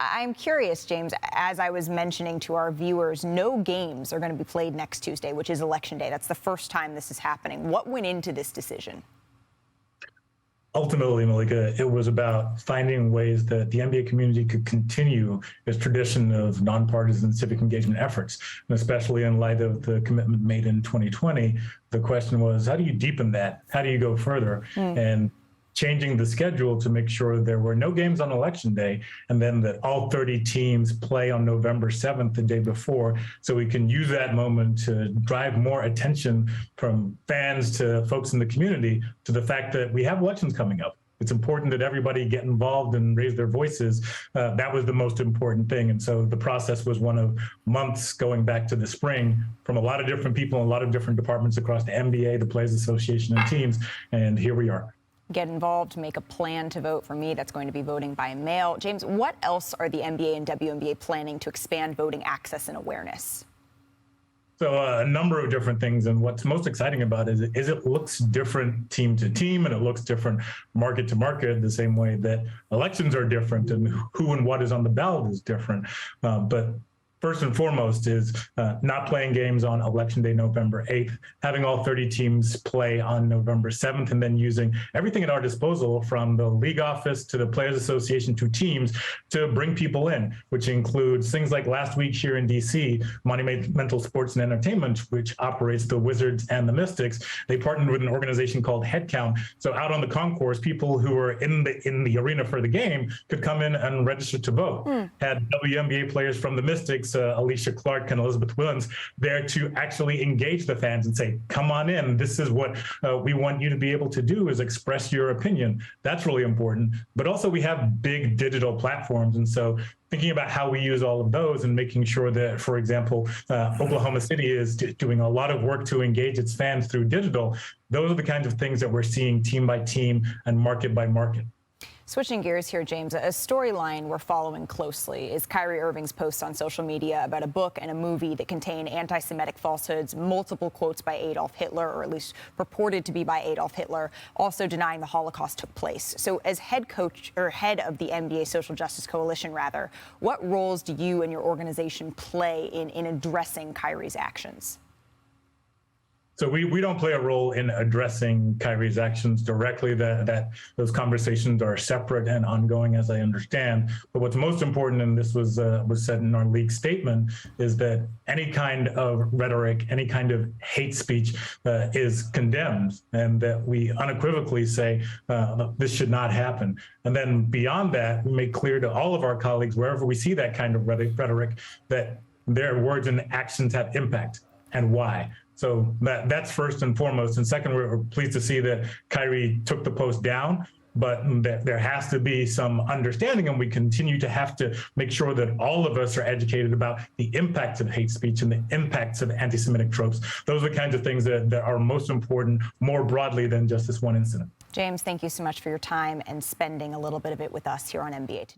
I'm curious, James, as I was mentioning to our viewers, no games are going to be played next Tuesday, which is Election Day. That's the first time this is happening. What went into this decision? Ultimately, Malika, it was about finding ways that the NBA community could continue its tradition of nonpartisan civic engagement efforts. And especially in light of the commitment made in 2020, the question was, how do you deepen that? How do you go further? And changing the schedule to make sure there were no games on Election Day, and then that all 30 teams play on November 7th, the day before, so we can use that moment to drive more attention from fans to folks in the community to the fact that we have elections coming up. It's important that everybody get involved and raise their voices. That was the most important thing. And so the process was one of months going back to the spring from a lot of different people in a lot of different departments across the NBA, the Players Association, and teams. And here we are. Get involved, make a plan to vote. For me, that's going to be voting by mail. James, what else are the NBA and WNBA planning to expand voting access and awareness? So a number of different things, and what's most exciting about it is it looks different team to team, and it looks different market to market, the same way that elections are different and who and what is on the ballot is different. But first and foremost is not playing games on Election Day, November 8th, having all 30 teams play on November 7th, and then using everything at our disposal from the league office to the Players Association to teams to bring people in, which includes things like last week here in DC, Monumental Sports and Entertainment, which operates the Wizards and the Mystics. They partnered with an organization called Headcount. So out on the concourse, people who were in the arena for the game could come in and register to vote. Had WNBA players from the Mystics, Alicia Clark and Elizabeth Williams, there to actually engage the fans and say, come on in, this is what we want you to be able to do, is express your opinion. That's really important. But also we have big digital platforms. And so thinking about how we use all of those and making sure that, for example, Oklahoma City is doing a lot of work to engage its fans through digital. Those are the kinds of things that we're seeing team by team and market by market. Switching gears here, James, a storyline we're following closely is Kyrie Irving's posts on social media about a book and a movie that contain anti-Semitic falsehoods, multiple quotes by Adolf Hitler, or at least purported to be by Adolf Hitler, also denying the Holocaust took place. So as head coach, or head of the NBA Social Justice Coalition, rather, what roles do you and your organization play in addressing Kyrie's actions? So we don't play a role in addressing Kyrie's actions directly. That those conversations are separate and ongoing, as I understand. But what's most important, and this was said in our league statement, is that any kind of rhetoric, any kind of hate speech is condemned, and that we unequivocally say this should not happen. And then beyond that, we make clear to all of our colleagues, wherever we see that kind of rhetoric, that their words and actions have impact, and why. So that's first and foremost. And second, we're pleased to see that Kyrie took the post down, but there has to be some understanding, and we continue to have to make sure that all of us are educated about the impacts of hate speech and the impacts of anti-Semitic tropes. Those are the kinds of things that are most important, more broadly than just this one incident. James, thank you so much for your time and spending a little bit of it with us here on NBA Today.